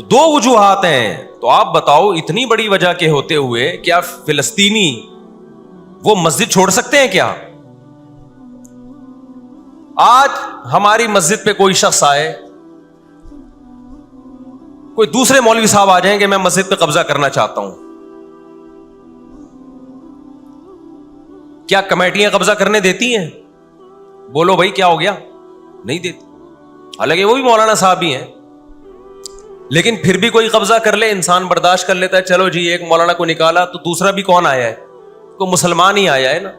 تو دو وجوہات ہیں. تو آپ بتاؤ اتنی بڑی وجہ کے ہوتے ہوئے کیا فلسطینی وہ مسجد چھوڑ سکتے ہیں کیا؟ آج ہماری مسجد پہ کوئی شخص آئے, کوئی دوسرے مولوی صاحب آ جائیں کہ میں مسجد پہ قبضہ کرنا چاہتا ہوں, کیا کمیٹیاں قبضہ کرنے دیتی ہیں؟ بولو بھائی کیا ہو گیا, نہیں دیتی. حالانکہ وہ بھی مولانا صاحب ہی ہیں, لیکن پھر بھی کوئی قبضہ کر لے انسان برداشت کر لیتا ہے. چلو جی ایک مولانا کو نکالا تو دوسرا بھی کون آیا ہے؟ کوئی مسلمان ہی آیا ہے نا.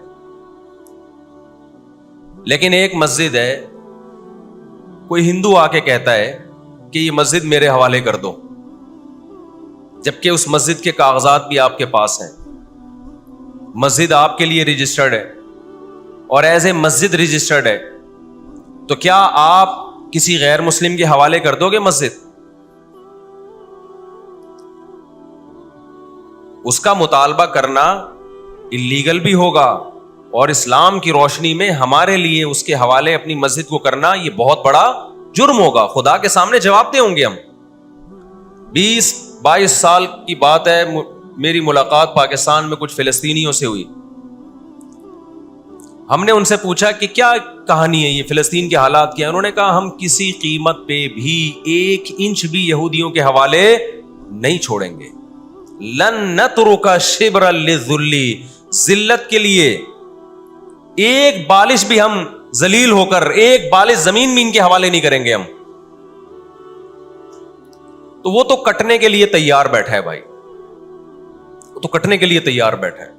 لیکن ایک مسجد ہے, کوئی ہندو آ کے کہتا ہے کہ یہ مسجد میرے حوالے کر دو, جبکہ اس مسجد کے کاغذات بھی آپ کے پاس ہیں, مسجد آپ کے لیے رجسٹرڈ ہے اور ایز اے مسجد رجسٹرڈ ہے, تو کیا آپ کسی غیر مسلم کے حوالے کر دو گے مسجد؟ اس کا مطالبہ کرنا اللیگل بھی ہوگا, اور اسلام کی روشنی میں ہمارے لیے اس کے حوالے اپنی مسجد کو کرنا یہ بہت بڑا جرم ہوگا. خدا کے سامنے جواب دے ہوں گے ہم. 20-22 سال کی بات ہے, میری ملاقات پاکستان میں کچھ فلسطینیوں سے ہوئی. ہم نے ان سے پوچھا کہ کیا کہانی ہے, یہ فلسطین کے حالات کیا؟ انہوں نے کہا ہم کسی قیمت پہ بھی 1 انچ بھی یہودیوں کے حوالے نہیں چھوڑیں گے. لن نترک شبرا للذل, ذلت کے لیے ایک بالش بھی ہم ذلیل ہو کر ایک بالش زمین بھی ان کے حوالے نہیں کریں گے ہم. تو وہ تو کٹنے کے لیے تیار بیٹھا ہے بھائی, وہ تو کٹنے کے لیے تیار بیٹھا ہے.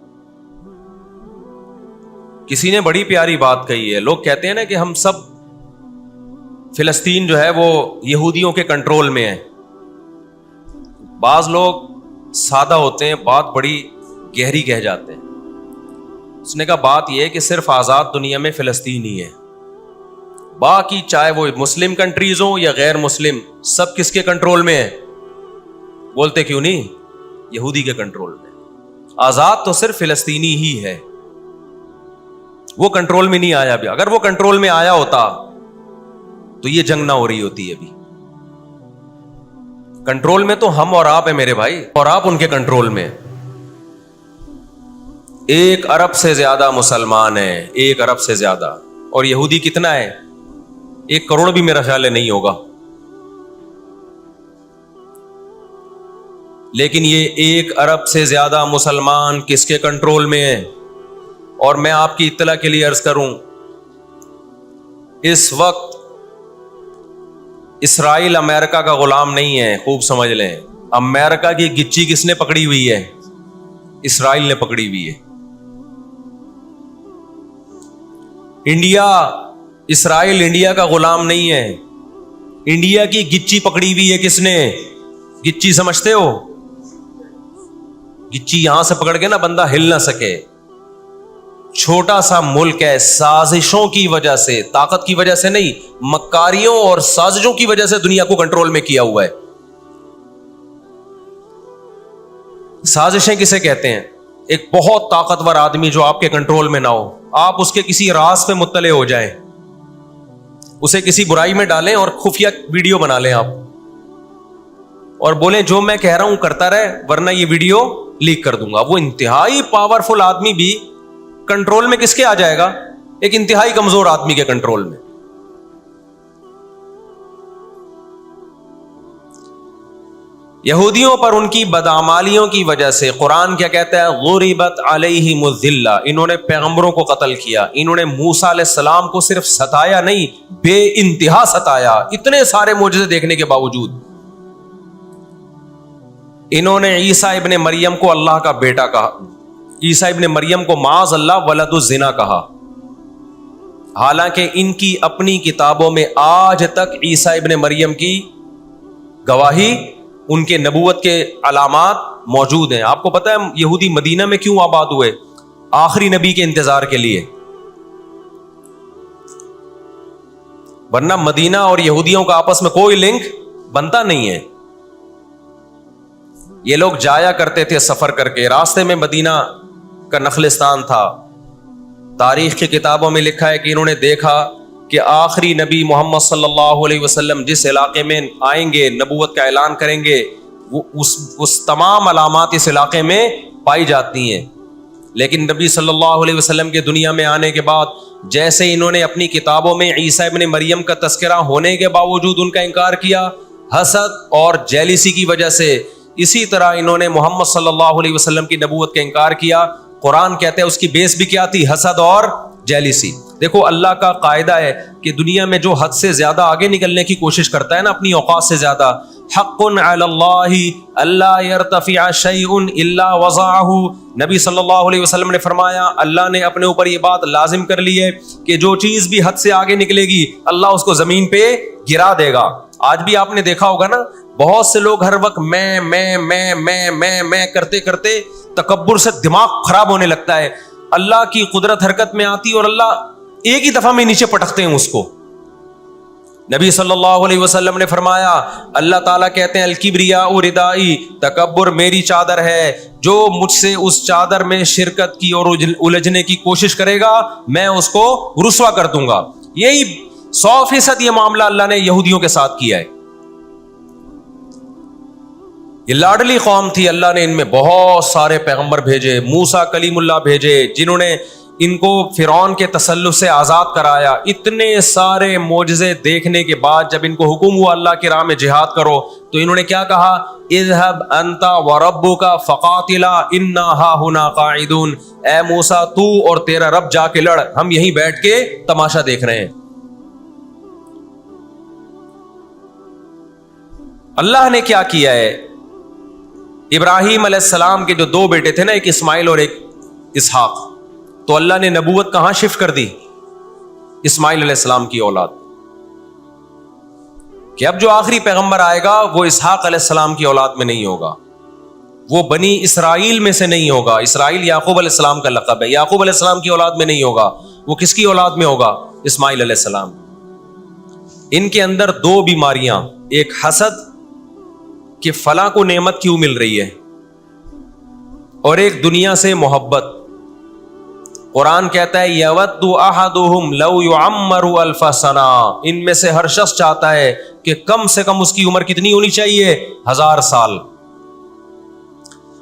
کسی نے بڑی پیاری بات کہی ہے, لوگ کہتے ہیں نا کہ ہم سب فلسطین جو ہے وہ یہودیوں کے کنٹرول میں ہے. بعض لوگ سادہ ہوتے ہیں, بات بڑی گہری کہہ جاتے ہیں. اس نے کہا بات یہ ہے کہ صرف آزاد دنیا میں فلسطین ہی ہے, باقی چاہے وہ مسلم کنٹریز ہوں یا غیر مسلم, سب کس کے کنٹرول میں ہے؟ بولتے کیوں نہیں؟ یہودی کے کنٹرول میں. آزاد تو صرف فلسطینی ہی ہے, وہ کنٹرول میں نہیں آیا. بھی اگر وہ کنٹرول میں آیا ہوتا تو یہ جنگ نہ ہو رہی ہوتی. ابھی کنٹرول میں تو ہم اور آپ ہیں میرے بھائی, اور آپ ان کے کنٹرول میں. 1 ارب سے زیادہ مسلمان ہیں, 1 ارب سے زیادہ, اور یہودی کتنا ہے؟ 1 کروڑ بھی میرا خیال ہے نہیں ہوگا. لیکن یہ 1 ارب سے زیادہ مسلمان کس کے کنٹرول میں ہیں؟ اور میں آپ کی اطلاع کے لیے عرض کروں, اس وقت اسرائیل امریکہ کا غلام نہیں ہے. خوب سمجھ لیں, امریکہ کی گچی کس نے پکڑی ہوئی ہے؟ اسرائیل نے پکڑی ہوئی ہے. انڈیا, اسرائیل انڈیا کا غلام نہیں ہے. انڈیا کی گچی پکڑی ہوئی ہے کس نے؟ گچی سمجھتے ہو؟ گچی یہاں سے پکڑ کے نا بندہ ہل نہ سکے. چھوٹا سا ملک ہے, سازشوں کی وجہ سے, طاقت کی وجہ سے نہیں, مکاریوں اور سازشوں کی وجہ سے دنیا کو کنٹرول میں کیا ہوا ہے. سازشیں کسے کہتے ہیں؟ ایک بہت طاقتور آدمی جو آپ کے کنٹرول میں نہ ہو, آپ اس کے کسی راز پہ مطلع ہو جائیں, اسے کسی برائی میں ڈالیں اور خفیہ ویڈیو بنا لیں آپ, اور بولیں جو میں کہہ رہا ہوں کرتا رہے ورنہ یہ ویڈیو لیک کر دوں گا. وہ انتہائی پاورفل آدمی بھی کنٹرول میں کس کے آ جائے گا؟ ایک انتہائی کمزور آدمی کے کنٹرول میں. یہودیوں پر ان کی بدعمالیوں کی وجہ سے قرآن کیا کہتا ہے؟ غربت علیہم الذلہ, انہوں نے پیغمبروں کو قتل کیا, انہوں نے موسیٰ علیہ السلام کو صرف ستایا نہیں, بے انتہا ستایا. اتنے سارے معجزے دیکھنے کے باوجود انہوں نے عیسیٰ ابن مریم کو اللہ کا بیٹا کہا, عیسیٰ ابن مریم کو معاذ اللہ ولد الزنا کہا, حالانکہ ان کی اپنی کتابوں میں آج تک عیسیٰ ابن مریم کی گواہی, ان کے نبوت کے علامات موجود ہیں. آپ کو پتہ ہے یہودی مدینہ میں کیوں آباد ہوئے؟ آخری نبی کے انتظار کے لیے, ورنہ مدینہ اور یہودیوں کا آپس میں کوئی لنک بنتا نہیں ہے. یہ لوگ جایا کرتے تھے سفر کر کے, راستے میں مدینہ کا نخلستان تھا. تاریخ کی کتابوں میں لکھا ہے کہ انہوں نے دیکھا کہ آخری نبی محمد صلی اللہ علیہ وسلم جس علاقے میں آئیں گے، نبوت کا اعلان کریں گے، وہ اس تمام علامات اس علاقے میں پائی جاتی ہیں. لیکن نبی صلی اللہ علیہ وسلم کے دنیا میں آنے کے بعد جیسے انہوں نے اپنی کتابوں میں عیسیٰ ابن مریم کا تذکرہ ہونے کے باوجود ان کا انکار کیا حسد اور جیلیسی کی وجہ سے، اسی طرح انہوں نے محمد صلی اللہ علیہ وسلم کی نبوت کا انکار کیا. قرآن کہتا ہے اس کی بیس بھی کیا تھی؟ حسد اور جیلیسی. دیکھو اللہ کا قاعدہ ہے کہ دنیا میں جو حد سے زیادہ آگے نکلنے کی کوشش کرتا ہے نا اپنی اوقات سے زیادہ، حق علی اللہ اللہ یرتفع شیء الا وضعہ. نبی صلی اللہ علیہ وسلم نے فرمایا اللہ نے اپنے اوپر یہ بات لازم کر لی ہے کہ جو چیز بھی حد سے آگے نکلے گی اللہ اس کو زمین پہ گرا دے گا. آج بھی آپ نے دیکھا ہوگا نا بہت سے لوگ ہر وقت میں کرتے کرتے تکبر سے دماغ خراب ہونے لگتا ہے. اللہ کی قدرت حرکت میں آتی اور اللہ ایک ہی دفعہ میں نیچے پٹکتے ہیں اس کو. نبی صلی اللہ علیہ وسلم نے فرمایا اللہ تعالیٰ کہتے ہیں الکبریاء ردائی، تکبر میری چادر ہے، جو مجھ سے اس چادر میں شرکت کی اور الجھنے کی کوشش کرے گا میں اس کو رسوا کر دوں گا. یہی 100% یہ معاملہ اللہ نے یہودیوں کے ساتھ کیا ہے. یہ لاڈلی قوم تھی، اللہ نے ان میں بہت سارے پیغمبر بھیجے، موسیٰ کلیم اللہ بھیجے جنہوں نے ان کو فرعون کے تسلط سے آزاد کرایا. اتنے سارے معجزے دیکھنے کے بعد جب ان کو حکم ہوا اللہ کی راہ میں جہاد کرو تو انہوں نے کیا کہا؟ اذهب انت وربک فقاتلا انا ہاہنا قاعدون. اے موسیٰ تو اور تیرا رب جا کے لڑ، ہم یہیں بیٹھ کے تماشا دیکھ رہے ہیں. اللہ نے کیا کیا ہے؟ ابراہیم علیہ السلام کے جو 2 بیٹے تھے نا، ایک اسماعیل اور ایک اسحاق، تو اللہ نے نبوت کہاں شفٹ کر دی؟ اسماعیل علیہ السلام کی اولاد. کہ اب جو آخری پیغمبر آئے گا وہ اسحاق علیہ السلام کی اولاد میں نہیں ہوگا، وہ بنی اسرائیل میں سے نہیں ہوگا. اسرائیل یعقوب علیہ السلام کا لقب ہے، یعقوب علیہ السلام کی اولاد میں نہیں ہوگا. وہ کس کی اولاد میں ہوگا؟ اسماعیل علیہ السلام. ان کے اندر 2 بیماریاں، ایک حسد کہ فلاں کو نعمت کیوں مل رہی ہے، اور ایک دنیا سے محبت. قرآن کہتا ہے یود احدہم لو یعمر الف سنہ، ان میں سے ہر شخص چاہتا ہے کہ کم سے کم اس کی عمر کتنی ہونی چاہیے؟ 1000 سال.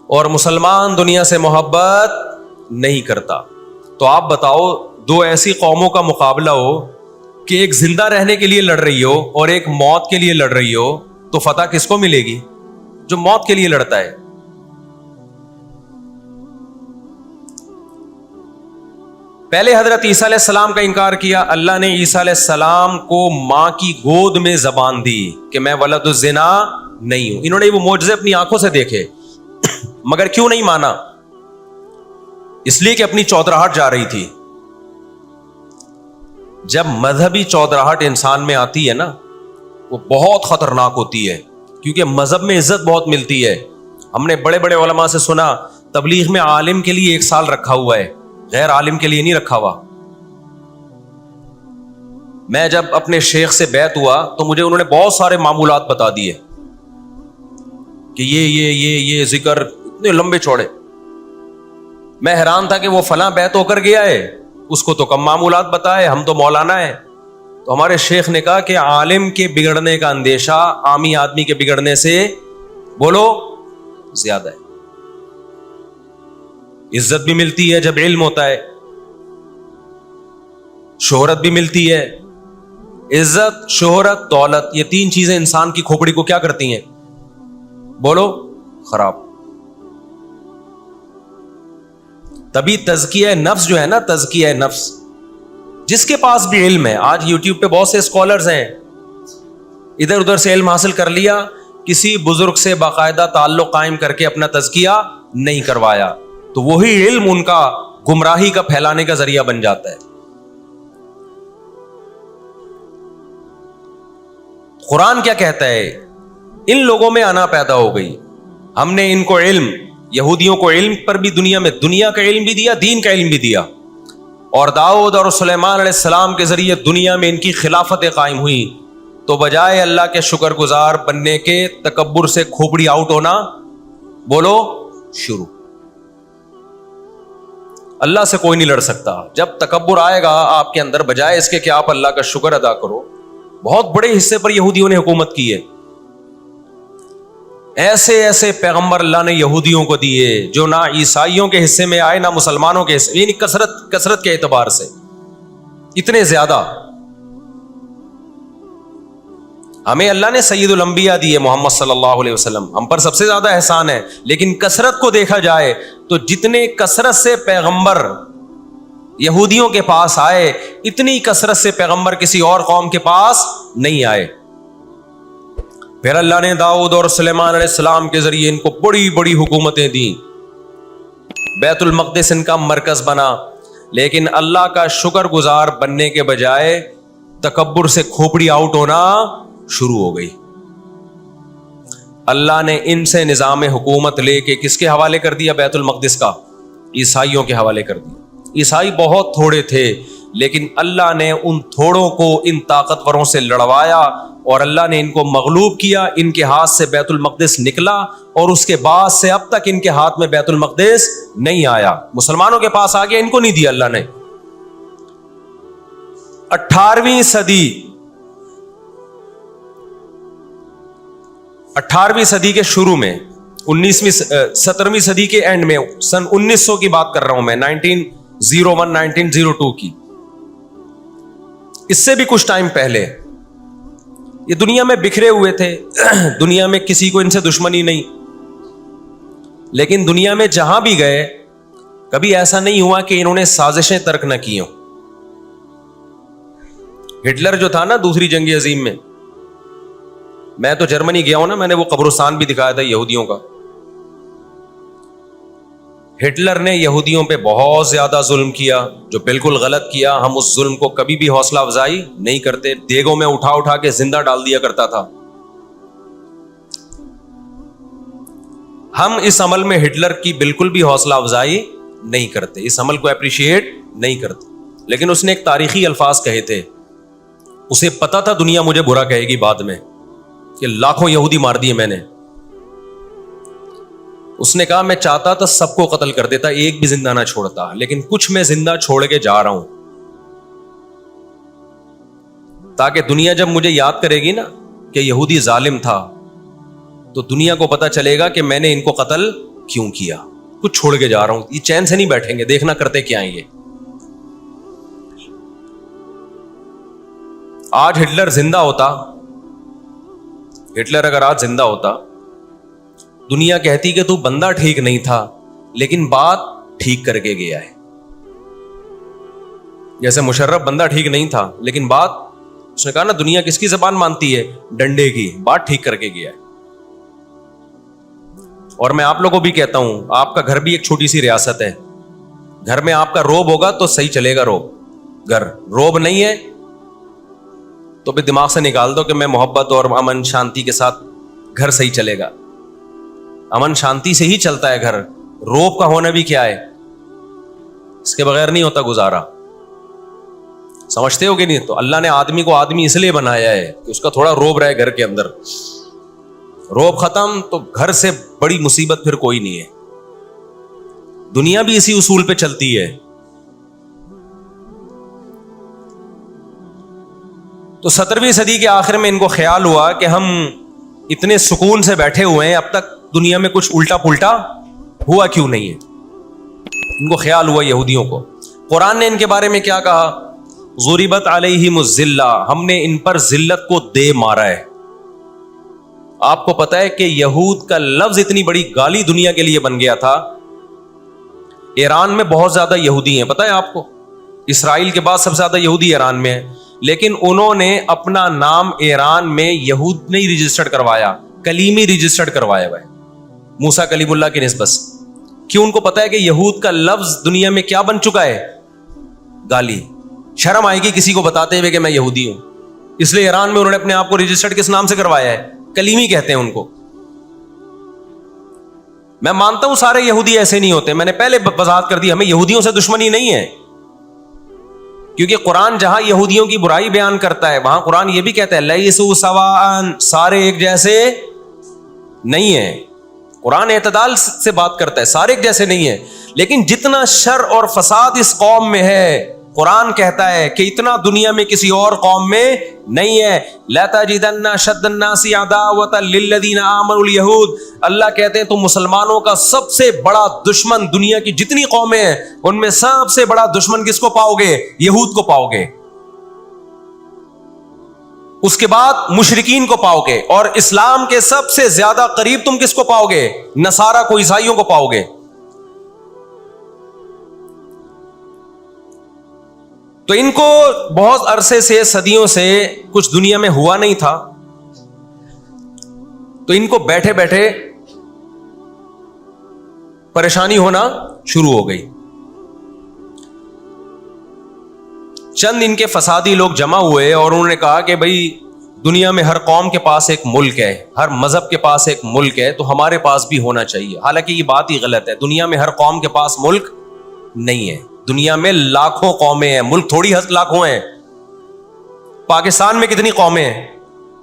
اور مسلمان دنیا سے محبت نہیں کرتا. تو آپ بتاؤ 2 ایسی قوموں کا مقابلہ ہو کہ ایک زندہ رہنے کے لیے لڑ رہی ہو اور ایک موت کے لیے لڑ رہی ہو، تو فتح کس کو ملے گی؟ جو موت کے لیے لڑتا ہے. پہلے حضرت عیسیٰ علیہ السلام کا انکار کیا، اللہ نے عیسیٰ علیہ السلام کو ماں کی گود میں زبان دی کہ میں ولد الزنا نہیں ہوں. انہوں نے وہ معجزے اپنی آنکھوں سے دیکھے مگر کیوں نہیں مانا؟ اس لیے کہ اپنی چودراہٹ جا رہی تھی. جب مذہبی چودراہٹ انسان میں آتی ہے نا وہ بہت خطرناک ہوتی ہے، کیونکہ مذہب میں عزت بہت ملتی ہے. ہم نے بڑے بڑے علماء سے سنا تبلیغ میں عالم کے لیے 1 سال رکھا ہوا ہے، غیر عالم کے لیے نہیں رکھا ہوا. میں جب اپنے شیخ سے بیعت ہوا تو مجھے انہوں نے بہت سارے معمولات بتا دیے کہ یہ ذکر اتنے لمبے چوڑے. میں حیران تھا کہ وہ فلاں بیعت ہو کر گیا ہے، اس کو تو کم معمولات بتائے، ہم تو مولانا ہیں. تو ہمارے شیخ نے کہا کہ عالم کے بگڑنے کا اندیشہ عامی آدمی کے بگڑنے سے بولو زیادہ ہے. عزت بھی ملتی ہے جب علم ہوتا ہے، شہرت بھی ملتی ہے. عزت، شہرت، دولت، یہ 3 چیزیں انسان کی کھوپڑی کو کیا کرتی ہیں؟ بولو خراب. تبھی تزکیہ نفس جو ہے نا، تزکیہ نفس، جس کے پاس بھی علم ہے، آج یوٹیوب پہ بہت سے اسکالرز ہیں، ادھر ادھر سے علم حاصل کر لیا، کسی بزرگ سے باقاعدہ تعلق قائم کر کے اپنا تزکیہ نہیں کروایا، تو وہی علم ان کا گمراہی کا پھیلانے کا ذریعہ بن جاتا ہے. قرآن کیا کہتا ہے؟ ان لوگوں میں انا پیدا ہو گئی، ہم نے ان کو علم، یہودیوں کو علم پر بھی دنیا کا علم بھی دیا، دین کا علم بھی دیا. اور داؤد اور سلیمان علیہ السلام کے ذریعے دنیا میں ان کی خلافتیں قائم ہوئی. تو بجائے اللہ کے شکر گزار بننے کے تکبر سے کھوپڑی آؤٹ ہونا، بولو شروع. اللہ سے کوئی نہیں لڑ سکتا. جب تکبر آئے گا آپ کے اندر، بجائے اس کے کہ آپ اللہ کا شکر ادا کرو. بہت بڑے حصے پر یہودیوں نے حکومت کی ہے. ایسے ایسے پیغمبر اللہ نے یہودیوں کو دیے جو نہ عیسائیوں کے حصے میں آئے نہ مسلمانوں کے حصے، یعنی کثرت کے اعتبار سے اتنے زیادہ. ہمیں اللہ نے سید الانبیاء دیے محمد صلی اللہ علیہ وسلم، ہم پر سب سے زیادہ احسان ہے. لیکن کثرت کو دیکھا جائے تو جتنے کثرت سے پیغمبر یہودیوں کے پاس آئے، اتنی کثرت سے پیغمبر کسی اور قوم کے پاس نہیں آئے. پھر اللہ نے داؤد اور سلیمان علیہ السلام کے ذریعے ان کو بڑی بڑی حکومتیں دیں. بیت المقدس ان کا مرکز بنا. لیکن اللہ کا شکر گزار بننے کے بجائے تکبر سے کھوپڑی آؤٹ ہونا شروع ہو گئی. اللہ نے ان سے نظام حکومت لے کے کس کے حوالے کر دیا؟ بیت المقدس کا عیسائیوں کے حوالے کر دیا. عیسائی بہت تھوڑے تھے، لیکن اللہ نے ان تھوڑوں کو ان طاقتوروں سے لڑوایا اور اللہ نے ان کو مغلوب کیا. ان کے ہاتھ سے بیت المقدس نکلا اور اس کے بعد سے اب تک ان کے ہاتھ میں بیت المقدس نہیں آیا. مسلمانوں کے پاس آ گیا، ان کو نہیں دیا اللہ نے. 18ویں صدی کے شروع میں، 17ویں صدی کے اینڈ میں، سن 1900 کی بات کر رہا ہوں میں، 1901 1902 کی، اس سے بھی کچھ ٹائم پہلے یہ دنیا میں بکھرے ہوئے تھے. دنیا میں کسی کو ان سے دشمنی نہیں، لیکن دنیا میں جہاں بھی گئے کبھی ایسا نہیں ہوا کہ انہوں نے سازشیں ترک نہ کی ہوں. ہٹلر جو تھا نا دوسری جنگ عظیم میں تو جرمنی گیا ہوں نا، میں نے وہ قبرستان بھی دکھایا تھا یہودیوں کا. ہٹلر نے یہودیوں پہ بہت زیادہ ظلم کیا، جو بالکل غلط کیا. ہم اس ظلم کو کبھی بھی حوصلہ افزائی نہیں کرتے. دیگوں میں اٹھا اٹھا کے زندہ ڈال دیا کرتا تھا. ہم اس عمل میں ہٹلر کی بالکل بھی حوصلہ افزائی نہیں کرتے، اس عمل کو اپریشیٹ نہیں کرتے. لیکن اس نے ایک تاریخی الفاظ کہے تھے. اسے پتا تھا دنیا مجھے برا کہے گی بعد میں کہ لاکھوں یہودی مار دیے میں نے. اس نے کہا میں چاہتا تھا سب کو قتل کر دیتا، ایک بھی زندہ نہ چھوڑتا، لیکن کچھ میں زندہ چھوڑ کے جا رہا ہوں تاکہ دنیا جب مجھے یاد کرے گی نا کہ یہودی ظالم تھا تو دنیا کو پتا چلے گا کہ میں نے ان کو قتل کیوں کیا. کچھ چھوڑ کے جا رہا ہوں، یہ چین سے نہیں بیٹھیں گے، دیکھنا کرتے کیا ہیں یہ. آج ہٹلر زندہ ہوتا، ہٹلر اگر آج زندہ ہوتا، دنیا کہتی کہ تو بندہ ٹھیک نہیں تھا لیکن بات ٹھیک کر کے گیا ہے. جیسے مشرف بندہ ٹھیک نہیں تھا لیکن بات، اس نے کہا نا دنیا کس کی زبان مانتی ہے؟ ڈنڈے کی. بات ٹھیک کر کے گیا ہے. اور میں آپ لوگوں کو بھی کہتا ہوں، آپ کا گھر بھی ایک چھوٹی سی ریاست ہے. گھر میں آپ کا روب ہوگا تو صحیح چلے گا گھر. روب نہیں ہے تو بھی دماغ سے نکال دو کہ میں محبت اور امن شانتی کے ساتھ گھر صحیح چلے گا. امن شانتی سے ہی چلتا ہے گھر. روب کا ہونا بھی کیا ہے؟ اس کے بغیر نہیں ہوتا گزارا. سمجھتے ہو کہ نہیں؟ تو اللہ نے آدمی کو آدمی اس لیے بنایا ہے کہ اس کا تھوڑا روب رہے گھر کے اندر. روب ختم تو گھر سے بڑی مصیبت پھر کوئی نہیں ہے. دنیا بھی اسی اصول پہ چلتی ہے. تو 17ویں صدی کے آخر میں ان کو خیال ہوا کہ ہم اتنے سکون سے بیٹھے ہوئے ہیں، اب تک دنیا میں کچھ الٹا پلٹا ہوا کیوں نہیں ہے. ان کو خیال ہوا یہودیوں کو. قرآن نے ان کے بارے میں کیا کہا؟ ضربت علیہم الذلہ، ہم نے ان پر ذلت کو دے مارا ہے. آپ کو پتا ہے کہ یہود کا لفظ اتنی بڑی گالی دنیا کے لیے بن گیا تھا. ایران میں بہت زیادہ یہودی ہیں، پتا ہے آپ کو؟ اسرائیل کے بعد سب سے زیادہ یہودی ایران میں ہے. لیکن انہوں نے اپنا نام ایران میں یہود نہیں رجسٹرڈ کروایا، کلیمی رجسٹرڈ کروایا ہوا ہے موسیٰ کلیم اللہ کی نسبت. کیوں؟ ان کو پتا ہے کہ یہود کا لفظ دنیا میں کیا بن چکا ہے؟ گالی. شرم آئے گی کسی کو بتاتے ہوئے کہ میں یہودی ہوں، اس لیے ایران میں انہوں نے اپنے آپ کو رجسٹرڈ کس نام سے کروایا ہے؟ کلیمی کہتے ہیں ان کو. میں مانتا ہوں سارے یہودی ایسے نہیں ہوتے، میں نے پہلے وضاحت کر دی، ہمیں یہودیوں سے دشمنی نہیں ہے، کیونکہ قرآن جہاں یہودیوں کی برائی بیان کرتا ہے وہاں قرآن یہ بھی کہتا ہے لیسوا سواء، سارے ایک جیسے نہیں ہیں. قرآن اعتدال سے بات کرتا ہے، سارے ایک جیسے نہیں ہیں. لیکن جتنا شر اور فساد اس قوم میں ہے قرآن کہتا ہے کہ اتنا دنیا میں کسی اور قوم میں نہیں ہے. لَتَجِدَنَّ أَشَدَّ النَّاسِ عَدَاوَةً لِلَّذِينَ آمَنُوا الْيَهُودَ. اللہ کہتے ہیں تم مسلمانوں کا سب سے بڑا دشمن دنیا کی جتنی قومیں ہیں ان میں سب سے بڑا دشمن کس کو پاؤ گے؟ یہود کو پاؤ گے. اس کے بعد مشرکین کو پاؤ گے, اور اسلام کے سب سے زیادہ قریب تم کس کو پاؤ گے؟ نصارہ کو, عیسائیوں کو پاؤ گے. تو ان کو بہت عرصے سے, صدیوں سے کچھ دنیا میں ہوا نہیں تھا, تو ان کو بیٹھے بیٹھے پریشانی ہونا شروع ہو گئی. چند ان کے فسادی لوگ جمع ہوئے اور انہوں نے کہا کہ بھئی دنیا میں ہر قوم کے پاس ایک ملک ہے, ہر مذہب کے پاس ایک ملک ہے, تو ہمارے پاس بھی ہونا چاہیے. حالانکہ یہ بات ہی غلط ہے. دنیا میں ہر قوم کے پاس ملک نہیں ہے. دنیا میں لاکھوں قومیں ہیں, ملک تھوڑی لاکھوں ہیں. پاکستان میں کتنی قومیں ہیں؟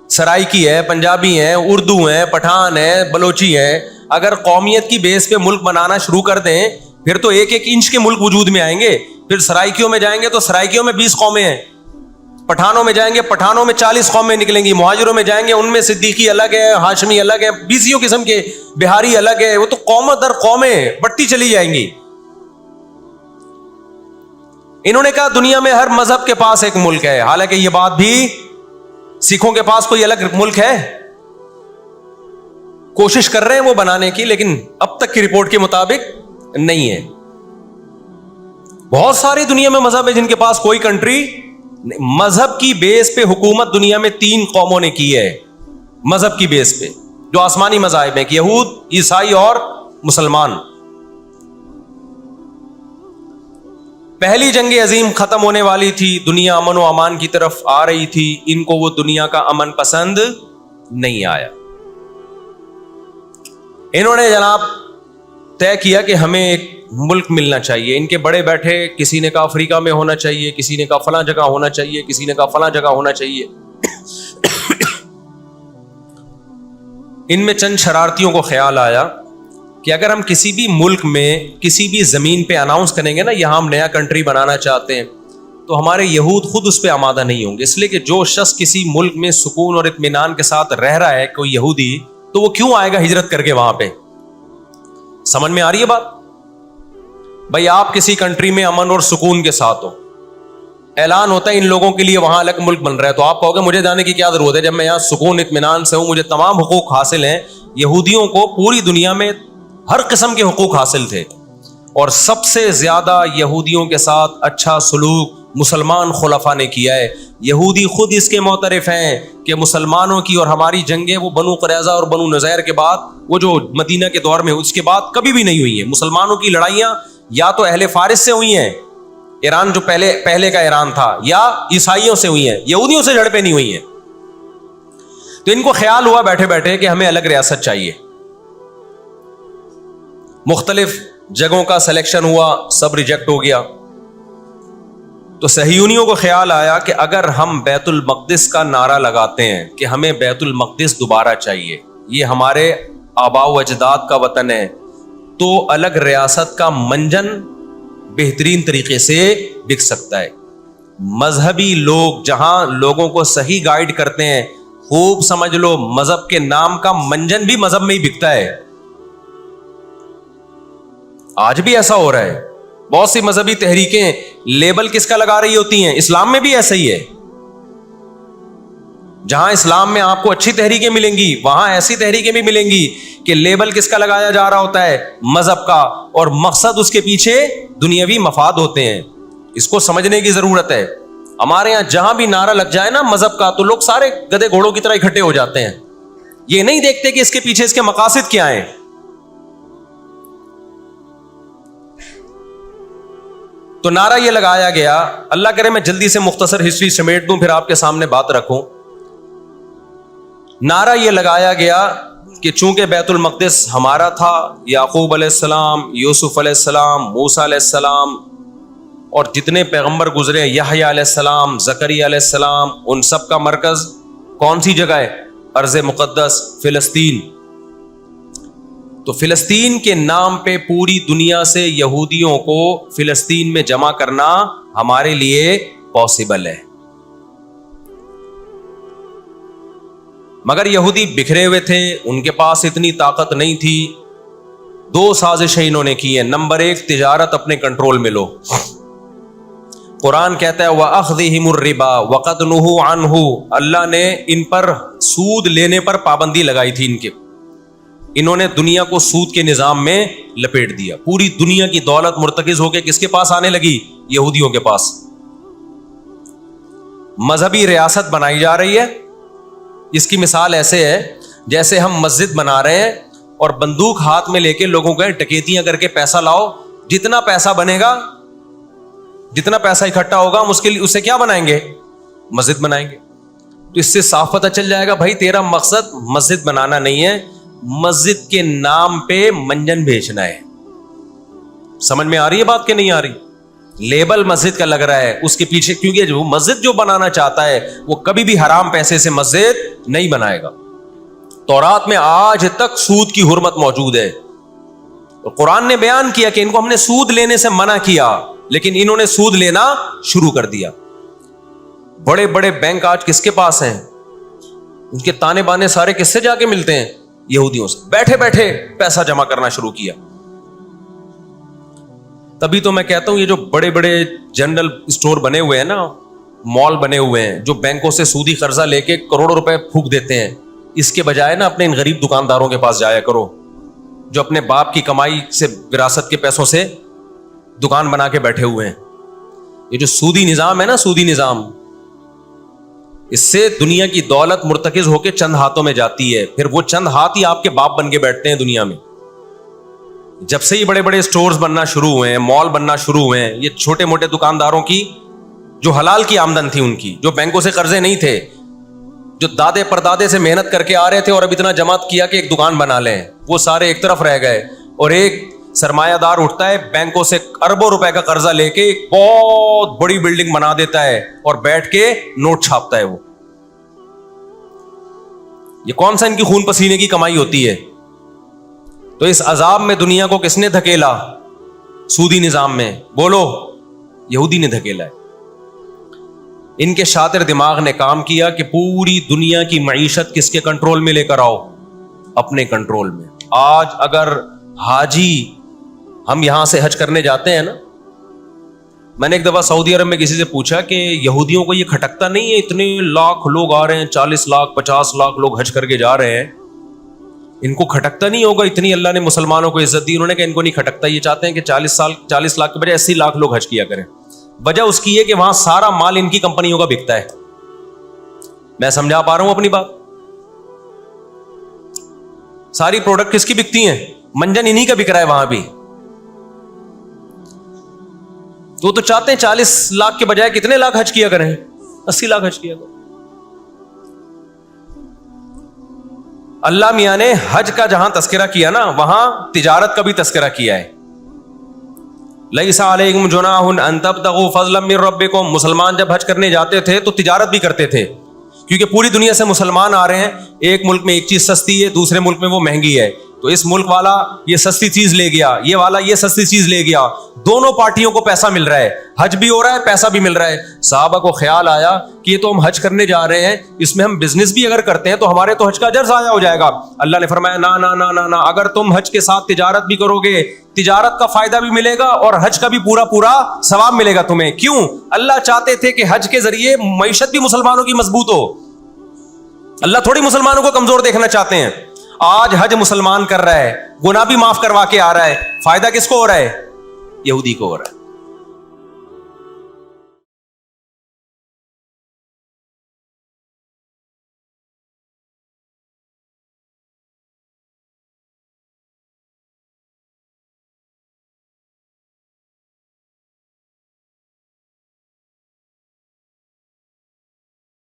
سرائکی ہے, پنجابی ہیں, اردو ہیں, پٹھان ہیں, بلوچی ہیں. اگر قومیت کی بیس پہ ملک بنانا شروع کر دیں پھر تو ایک ایک انچ کے ملک وجود میں آئیں گے. پھر سرائکیوں میں جائیں گے تو سرائکیوں میں 20 قومیں ہیں. پٹھانوں میں جائیں گے, پٹھانوں میں 40 قومیں نکلیں گی. مہاجروں میں جائیں گے, ان میں صدیقی الگ ہے, ہاشمی الگ ہے, 20 قسم کے, بہاری الگ ہے. وہ تو قوم در قومیں بڑھتی چلی جائیں گی. انہوں نے کہا دنیا میں ہر مذہب کے پاس ایک ملک ہے. حالانکہ یہ بات بھی, سکھوں کے پاس کوئی الگ ملک ہے؟ کوشش کر رہے ہیں وہ بنانے کی, لیکن اب تک کی رپورٹ کے مطابق نہیں ہے. بہت ساری دنیا میں مذہب ہے جن کے پاس کوئی کنٹری. مذہب کی بیس پہ حکومت دنیا میں 3 قوموں نے کی ہے, مذہب کی بیس پہ, جو آسمانی مذاہب ہیں, یہود, عیسائی اور مسلمان. پہلی جنگ عظیم ختم ہونے والی تھی, دنیا امن و امان کی طرف آ رہی تھی. ان کو وہ دنیا کا امن پسند نہیں آیا. انہوں نے جناب طے کیا کہ ہمیں ایک ملک ملنا چاہیے. ان کے بڑے بیٹھے, کسی نے کہا افریقہ میں ہونا چاہیے, کسی نے کہا فلاں جگہ ہونا چاہیے, کسی نے کہا فلاں جگہ ہونا چاہیے. ان میں چند شرارتیوں کو خیال آیا کہ اگر ہم کسی بھی ملک میں کسی بھی زمین پہ اناؤنس کریں گے نا یہاں ہم نیا کنٹری بنانا چاہتے ہیں, تو ہمارے یہود خود اس پہ آمادہ نہیں ہوں گے. اس لیے کہ جو شخص کسی ملک میں سکون اور اطمینان کے ساتھ رہ رہا ہے, کوئی یہودی, تو وہ کیوں آئے گا ہجرت کر کے وہاں پہ؟ سمجھ میں آ رہی ہے بات؟ بھائی آپ کسی کنٹری میں امن اور سکون کے ساتھ ہو, اعلان ہوتا ہے ان لوگوں کے لیے وہاں الگ ملک بن رہا ہے, تو آپ کہو گے مجھے جانے کی کیا ضرورت ہے جب میں یہاں سکون اطمینان سے ہوں, مجھے تمام حقوق حاصل ہیں. یہودیوں کو پوری دنیا میں ہر قسم کے حقوق حاصل تھے, اور سب سے زیادہ یہودیوں کے ساتھ اچھا سلوک مسلمان خلفاء نے کیا ہے. یہودی خود اس کے معترف ہیں کہ مسلمانوں کی اور ہماری جنگیں وہ بنو قریظہ اور بنو نذیر کے بعد, وہ جو مدینہ کے دور میں اس کے بعد کبھی بھی نہیں ہوئی ہیں. مسلمانوں کی لڑائیاں یا تو اہل فارس سے ہوئی ہیں, ایران جو پہلے کا ایران تھا, یا عیسائیوں سے ہوئی ہیں, یہودیوں سے جھڑپیں نہیں ہوئی ہیں. تو ان کو خیال ہوا بیٹھے بیٹھے کہ ہمیں الگ ریاست چاہیے. مختلف جگہوں کا سلیکشن ہوا, سب ریجیکٹ ہو گیا. تو صہیونیوں کو خیال آیا کہ اگر ہم بیت المقدس کا نعرہ لگاتے ہیں کہ ہمیں بیت المقدس دوبارہ چاہیے, یہ ہمارے آباء و اجداد کا وطن ہے, تو الگ ریاست کا منجن بہترین طریقے سے بک سکتا ہے. مذہبی لوگ جہاں لوگوں کو صحیح گائیڈ کرتے ہیں, خوب سمجھ لو مذہب کے نام کا منجن بھی مذہب میں ہی بکتا ہے. آج بھی ایسا ہو رہا ہے. بہت سی مذہبی تحریکیں لیبل کس کا لگا رہی ہوتی ہیں؟ اسلام میں بھی ایسا ہی ہے. جہاں اسلام میں آپ کو اچھی تحریکیں ملیں گی, وہاں ایسی تحریکیں بھی ملیں گی کہ لیبل کس کا لگایا جا رہا ہوتا ہے؟ مذہب کا, اور مقصد اس کے پیچھے دنیاوی مفاد ہوتے ہیں. اس کو سمجھنے کی ضرورت ہے. ہمارے یہاں جہاں بھی نعرہ لگ جائے نا مذہب کا, تو لوگ سارے گدھے گھوڑوں کی طرح اکٹھے ہو جاتے ہیں. یہ نہیں دیکھتے کہ اس کے پیچھے اس کے مقاصد کیا ہیں. تو نعرہ یہ لگایا گیا, اللہ کرے میں جلدی سے مختصر ہسٹری سمیٹ دوں پھر آپ کے سامنے بات رکھوں. نعرہ یہ لگایا گیا کہ چونکہ بیت المقدس ہمارا تھا, یعقوب علیہ السلام, یوسف علیہ السلام, موسیٰ علیہ السلام اور جتنے پیغمبر گزرے, یحییٰ علیہ السلام, زکریا علیہ السلام, ان سب کا مرکز کون سی جگہ ہے؟ ارض مقدس فلسطین. تو فلسطین کے نام پہ پوری دنیا سے یہودیوں کو فلسطین میں جمع کرنا ہمارے لیے پاسبل ہے. مگر یہودی بکھرے ہوئے تھے, ان کے پاس اتنی طاقت نہیں تھی. 2 سازشیں انہوں نے کی ہیں. نمبر 1, تجارت اپنے کنٹرول میں لو. قرآن کہتا ہے وَأَخْذِهِمُ الرِّبَا وَقَدْ نُهُوا عَنْهُ, اللہ نے ان پر سود لینے پر پابندی لگائی تھی. انہوں نے دنیا کو سود کے نظام میں لپیٹ دیا. پوری دنیا کی دولت مرتکز ہو کے کس کے پاس آنے لگی؟ یہودیوں کے پاس. مذہبی ریاست بنائی جا رہی ہے. اس کی مثال ایسے ہے جیسے ہم مسجد بنا رہے ہیں اور بندوق ہاتھ میں لے کے لوگوں کو ڈکیتیاں کر کے پیسہ لاؤ, جتنا پیسہ بنے گا, جتنا پیسہ اکٹھا ہوگا ہم اس سے کیا بنائیں گے؟ مسجد بنائیں گے. تو اس سے صاف پتہ چل جائے گا بھائی تیرا مقصد مسجد بنانا نہیں ہے, مسجد کے نام پہ منجن بیچنا ہے. سمجھ میں آ رہی ہے بات کہ نہیں آ رہی؟ لیبل مسجد کا لگ رہا ہے اس کے پیچھے, کیونکہ جو مسجد جو بنانا چاہتا ہے وہ کبھی بھی حرام پیسے سے مسجد نہیں بنائے گا. تورات میں آج تک سود کی حرمت موجود ہے. قرآن نے بیان کیا کہ ان کو ہم نے سود لینے سے منع کیا, لیکن انہوں نے سود لینا شروع کر دیا. بڑے بڑے بینک آج کس کے پاس ہیں؟ ان کے تانے بانے سارے کس سے جا کے ملتے ہیں؟ یہودیوں سے. بیٹھے بیٹھے پیسہ جمع کرنا شروع کیا. تبھی تو میں کہتا ہوں یہ جو بڑے بڑے جنرل اسٹور بنے ہوئے ہیں نا, مال بنے ہوئے ہیں, جو بینکوں سے سودی قرضہ لے کے کروڑوں روپے پھونک دیتے ہیں, اس کے بجائے نا اپنے ان غریب دکانداروں کے پاس جایا کرو جو اپنے باپ کی کمائی سے, وراثت کے پیسوں سے دکان بنا کے بیٹھے ہوئے ہیں. یہ جو سودی نظام ہے نا, سودی نظام, اس سے دنیا کی دولت مرتکز ہو کے چند ہاتھوں میں جاتی ہے. پھر وہ چند ہاتھ ہی آپ کے باپ بن کے بیٹھتے ہیں دنیا میں. جب سے یہ بڑے بڑے سٹورز بننا شروع ہوئے ہیں, مال بننا شروع ہوئے ہیں, یہ چھوٹے موٹے دکانداروں کی جو حلال کی آمدن تھی, ان کی جو بینکوں سے قرضے نہیں تھے, جو دادے پردادے سے محنت کر کے آ رہے تھے اور اب اتنا جمع کیا کہ ایک دکان بنا لیں, وہ سارے ایک طرف رہ گئے. اور ایک سرمایہ دار اٹھتا ہے بینکوں سے اربوں روپے کا قرضہ لے کے ایک بہت بڑی بلڈنگ بنا دیتا ہے اور بیٹھ کے نوٹ چھاپتا ہے. وہ یہ کون سا ان کی خون پسینے کی کمائی ہوتی ہے؟ تو اس عذاب میں دنیا کو کس نے دھکیلا؟ سودی نظام میں. بولو, یہودی نے دھکیلا ہے. ان کے شاطر دماغ نے کام کیا کہ پوری دنیا کی معیشت کس کے کنٹرول میں لے کر آؤ؟ اپنے کنٹرول میں. آج اگر حاجی, ہم یہاں سے حج کرنے جاتے ہیں نا, میں نے ایک دفعہ سعودی عرب میں کسی سے پوچھا کہ یہودیوں کو یہ کھٹکتا نہیں ہے, اتنے لاکھ لوگ آ رہے ہیں, 40 لاکھ 50 لاکھ لوگ حج کر کے جا رہے ہیں, ان کو کھٹکتا نہیں ہوگا؟ اتنی اللہ نے مسلمانوں کو عزت دی. انہوں نے کہا ان کو نہیں کھٹکتا, یہ چاہتے ہیں کہ 40 لاکھ کے بجائے 80 لاکھ لوگ حج کیا کریں. وجہ اس کی ہے کہ وہاں سارا مال ان کی کمپنیوں کا بکتا ہے. میں سمجھا پا رہا ہوں اپنی بات؟ ساری پروڈکٹ کس کی بکتی ہیں؟ منجن انہی کا بک رہا ہے وہاں بھی. تو چاہتے ہیں 40 لاکھ کے بجائے کتنے لاکھ حج کیا کریں؟ 80 لاکھ حج کیا کریں. اللہ میاں نے حج کا جہاں تذکرہ کیا نا, وہاں تجارت کا بھی تذکرہ کیا ہے. لیس علیکم جناح ان تبتغوا فضلا من ربکم. مسلمان جب حج کرنے جاتے تھے تو تجارت بھی کرتے تھے, کیونکہ پوری دنیا سے مسلمان آ رہے ہیں. ایک ملک میں ایک چیز سستی ہے, دوسرے ملک میں وہ مہنگی ہے, تو اس ملک والا یہ سستی چیز لے گیا, یہ والا یہ سستی چیز لے گیا, دونوں پارٹیوں کو پیسہ مل رہا ہے, حج بھی ہو رہا ہے, پیسہ بھی مل رہا ہے. صحابہ کو خیال آیا کہ یہ تو ہم حج کرنے جا رہے ہیں, اس میں ہم بزنس بھی اگر کرتے ہیں تو ہمارے تو حج کا اجر ضائع ہو جائے گا. اللہ نے فرمایا نا نا نا نا نا, اگر تم حج کے ساتھ تجارت بھی کرو گے, تجارت کا فائدہ بھی ملے گا اور حج کا بھی پورا پورا ثواب ملے گا تمہیں. کیوں؟ اللہ چاہتے تھے کہ حج کے ذریعے معیشت بھی مسلمانوں کی مضبوط ہو. اللہ تھوڑی مسلمانوں کو کمزور دیکھنا چاہتے ہیں. آج حج مسلمان کر رہا ہے, گناہ بھی معاف کروا کے آ رہا ہے, فائدہ کس کو ہو رہا ہے؟ یہودی کو ہو رہا ہے.